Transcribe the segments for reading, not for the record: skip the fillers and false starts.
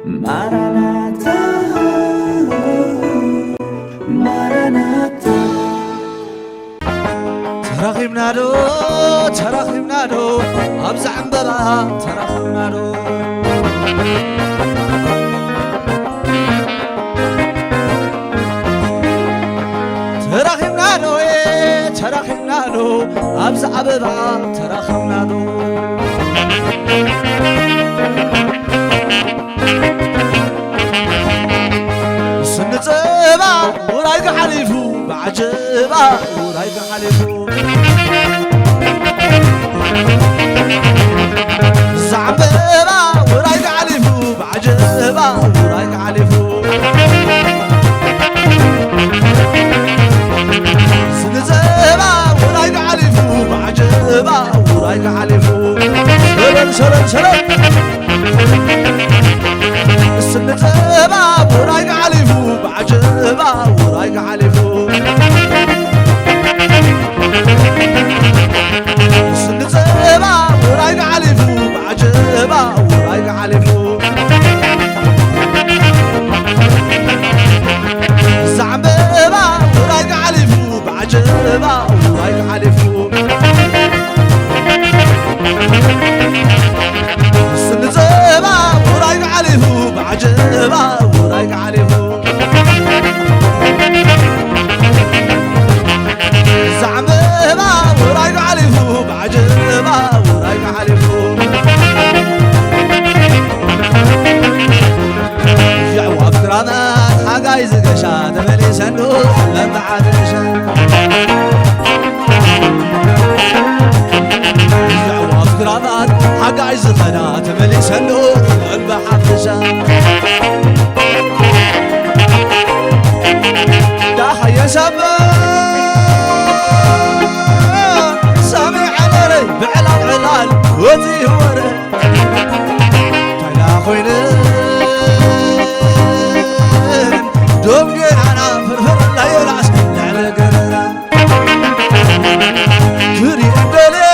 Maranatha, Maranatha. تراخمنا دو أبزع عمبلا تراخمنا دو تراخمنا دو أبزع عبلا تراخمنا دو سنتبا ورايق حليفو بعجبا ورايق حليفو زعببا ورايق حليفو بعجبا ورايق حليفو سنتبا ورايق حليفو بعجبا ورايق حليفو سلام سنتبا ورايق حليفو بعجبا ورايق حليفو سنتبا ورايق حليفو بعجبا ورايق حليفو زعببا ورايق حليفو بعجبا ورايق حليفو سنتبا ورايق حليفو بعجبا ورايق حليفو زعببا ورايق حليفو بعجبا ورايق حليفو يعوى بكرامات حقاي زقشا تملي سنوح لما عدشا يعوى بكرامات حقاي زقنا تملي سنوح لما حدشا دا حيا سبا سامع علي بعلال علال وطي ورا تلا خوينين دوم قرانا فرفر لا يلاس لعلى قرانا كوري اندلي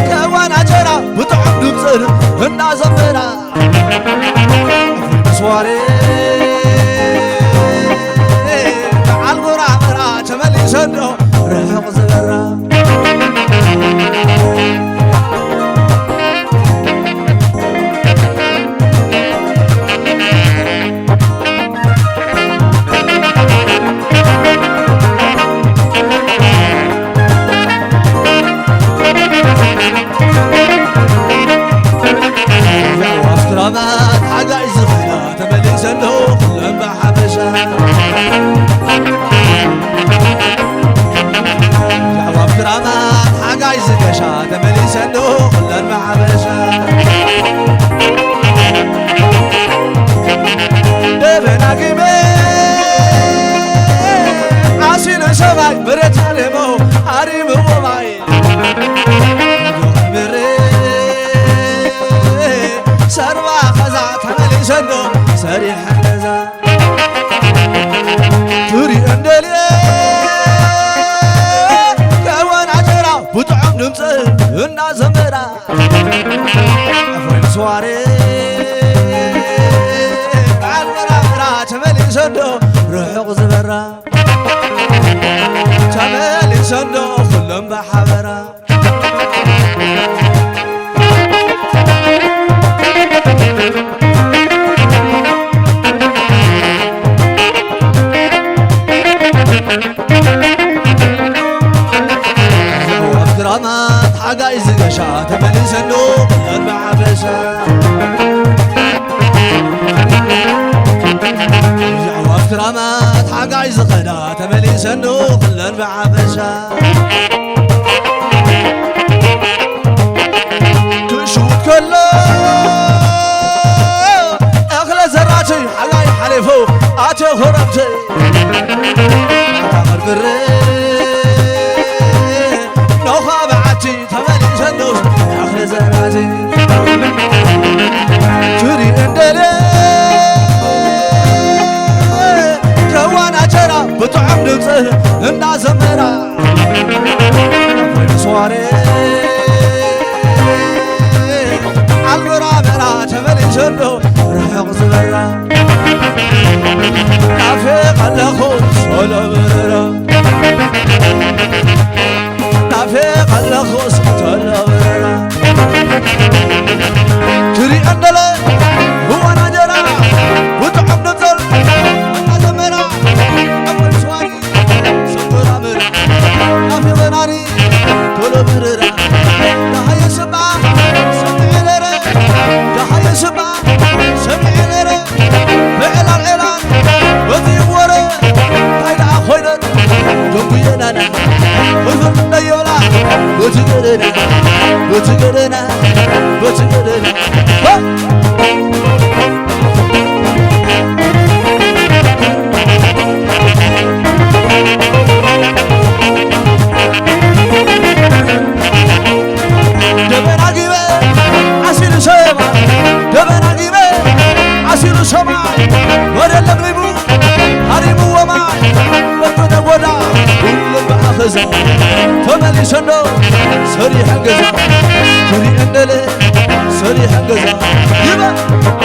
كوانا جرا بطعم دبصر هنا زمرا في المسواري تعال غرا غرا تملي سنو رحق زغرا كرامات حقاي زغنا تملي صندوق لما حبشا جواب كرامات حقاي زغشا تملي صندوق لما حبشا دبنا كيمي عسين سماي بريت علمو حريم وماي سروا خزا تملي سندو سريح النزا توري اندلي كوان عجرا بطعم نمصر هنا زمرا افرين سواري بعد مرا تملي سندو روحق زبرا تملي سندو كلهم بحبرا كرامات حقاي زقشا تملي صندوق لما حبشا جواب كرامات حقاي زقنا تملي صندوق لما حبشا تشوت كله اغلى زراتي حقاي حليفو اتي خربتي تعمر بري تملي صندوق اخر زراتي توري اندلي كوانا جرا بطعم نمصر هنا زمرا في مسواري عالقرا سلو رحق زبرا نافق اللخو سولو بررا نافق اللخو سولو بررا تري أندلا هو نجرا وتعب نزل أزمرا أول سواري سكرا مرا نافق ناري تولو بررا دهاي سبا سمع لرا دهاي سبا سمع لرا فعلا الإعلان وذي ورا تايدا خوينا جنبينا نا وذن يولا بتقدرنا بتقدرنا بتقدرنا دبنا جيبه عسير سما دبنا جيبه عسير سما ورا لغريبو هريبو وما بطنا ودا كل بأخذ تملي سنو سريح جزا تري أندله سريح جزا يبا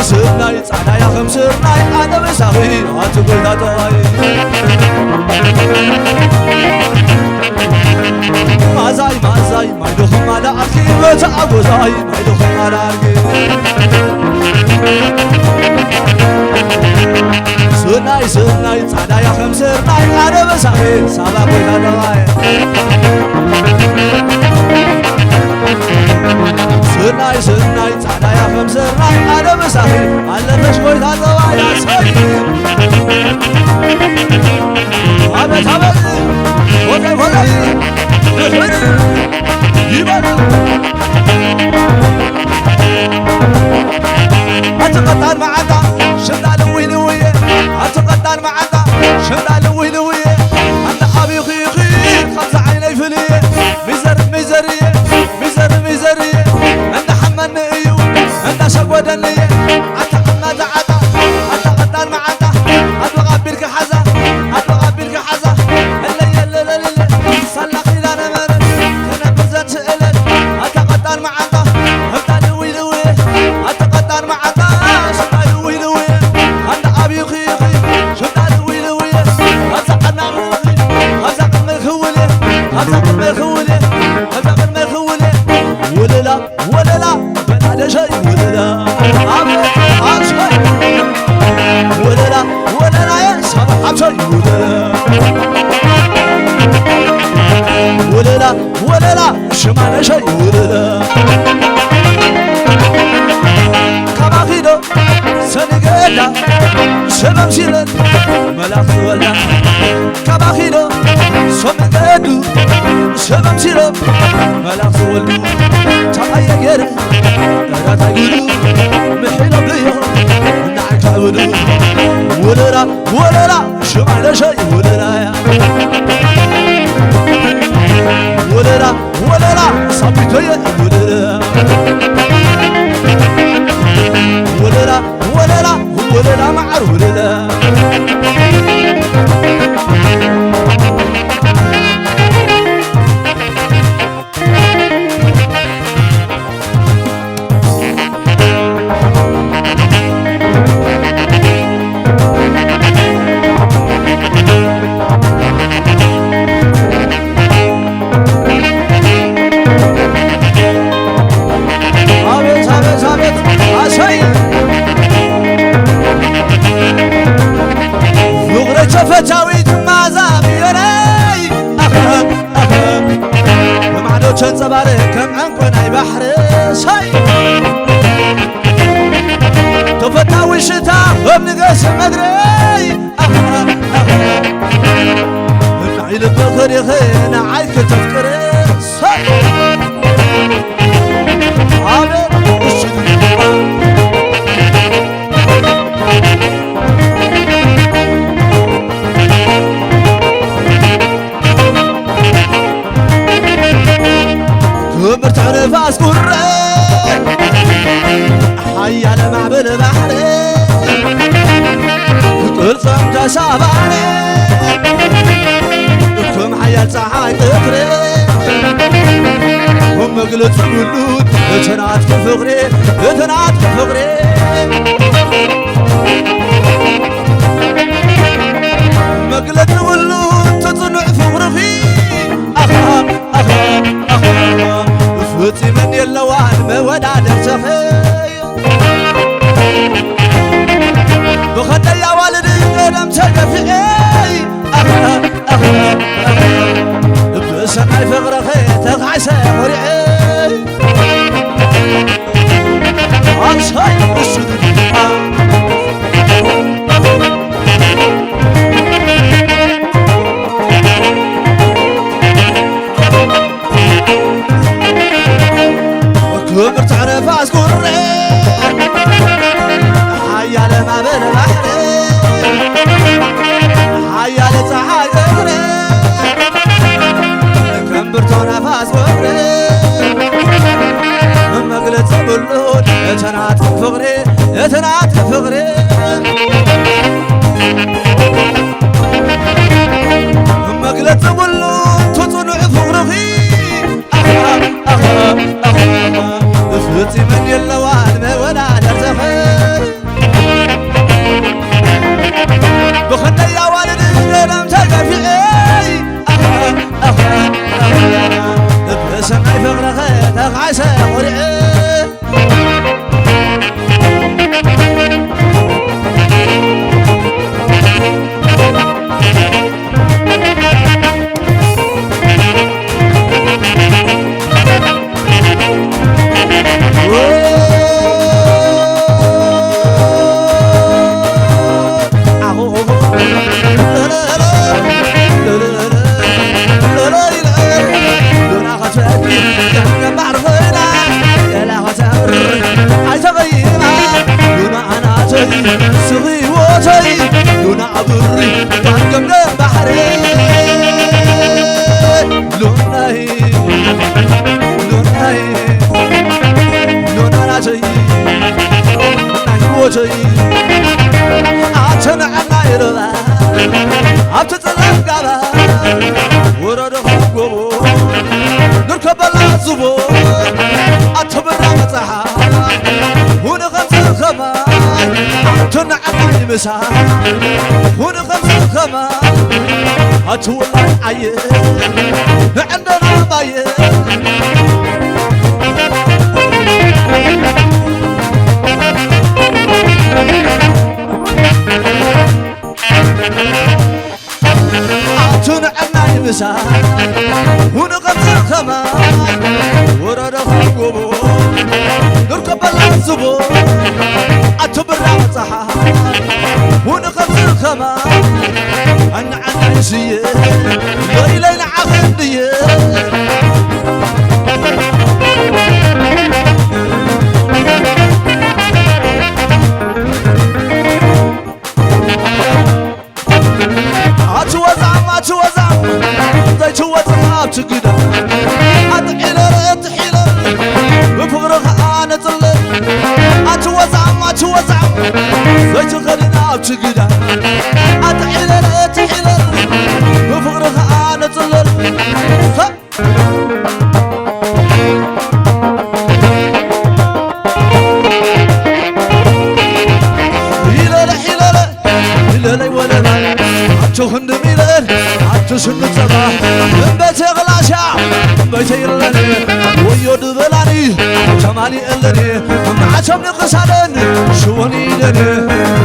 سناي صعدا يا خمسرناي أنا بساوي أتقول تطوي مازاي ما يدخل على أخي وتعوزاي ما يدخل على أخي سناي صعدا يا خمسرناي أنا بساوي سابا قول تطوي سناي صعدا يا خمسرناي أنا بساوي على مشكوي تطوي يا سوي أبد وكيف أتقطع معنا شمنا لوي لوية أتقطع معنا شمنا لوي لوية أنت حبي خيخي خمسة عيني فلية ميزرية أنت حمن إيو أنت شقوة دنية أنت حمد عطا أتقطع معنا أتوقع بيرك حزة وللا شمعنا شي وللا كما خيدو سنقالا سبب سيرن ملاك ولا كما خيدو سنقالو سبب سيرن ملاك ولا تحيا غير لا تقولو محيلا بيو نعك عودو وللا شمعنا شي وللا وللا صبيتو يا وللا معر وللا تنصباري كم عنكون اي بحر شاي تفتاوي الشتاء وبنقاس مدري نعيل بخري خينا عايك تفكري شاي عامل كبرت عرفاس قري حي على معبل بحري قلصم تسابعني كم حياة صحاي تفري هم قلت قلود اتنات كفغري اتنات كفغري مقلت قلود تطلع فغرفي أخا أخا أخا فتي من يلوان مودع درسخي بخد يا والدي قدم تقفي أخا أخا أخا بسمعي فغرخي تغعسي مريعي عصاي السدد كبرت عرفاس قري حيال ما بين بحري حيال صحاي قري كبرت عرفاس قري مقلت بلود اتنات فغري اتنات فغري مقلت بلود تطلع فغري أخا أخا أخا فتي من يلوان ما ولا درزخي بخد يا والدي قدم تقفي أخا أخا أخا بسمعي فغرخي تغعسي مريعي سغي وطي دون عبري تحكم بحري لوناي لوناي لونا راجي ناي وطي عتنا عنا يرلا عبتطلع قابا ورد خوبو نركب العزبو أتبرع مصحا هنا خمس خمس عتنا عنا يمسا هنا خمس خمس أتولى عيه عندنا بايه عتنا عنا يمسا هنا خمس خمس ورد خوبو نركب العزبو أتبرع مصحا هنا خمس خمس أنا عنا يسيه وإلينا عخنديه أتوزع زي توزع بتقدر أتحيلر بفقرك أنا طلع أتوزع زي تخلينا بتقدر أتحيلر بفقرك أنا طلع حيلر ولا لا تخن ميلان عتسن صباح من بيت غلاشا من بيت يلني ويود بلاني جمالي اللني مع شمن قصادن شوني لني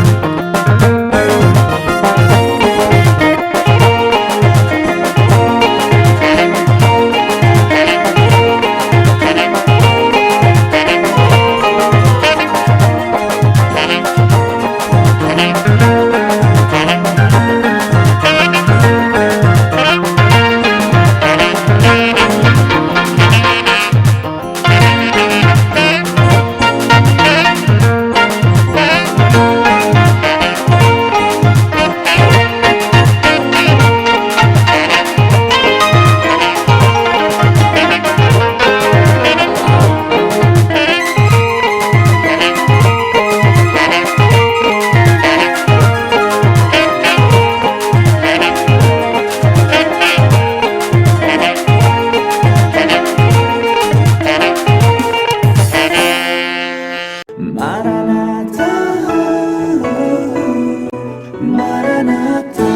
Maranatha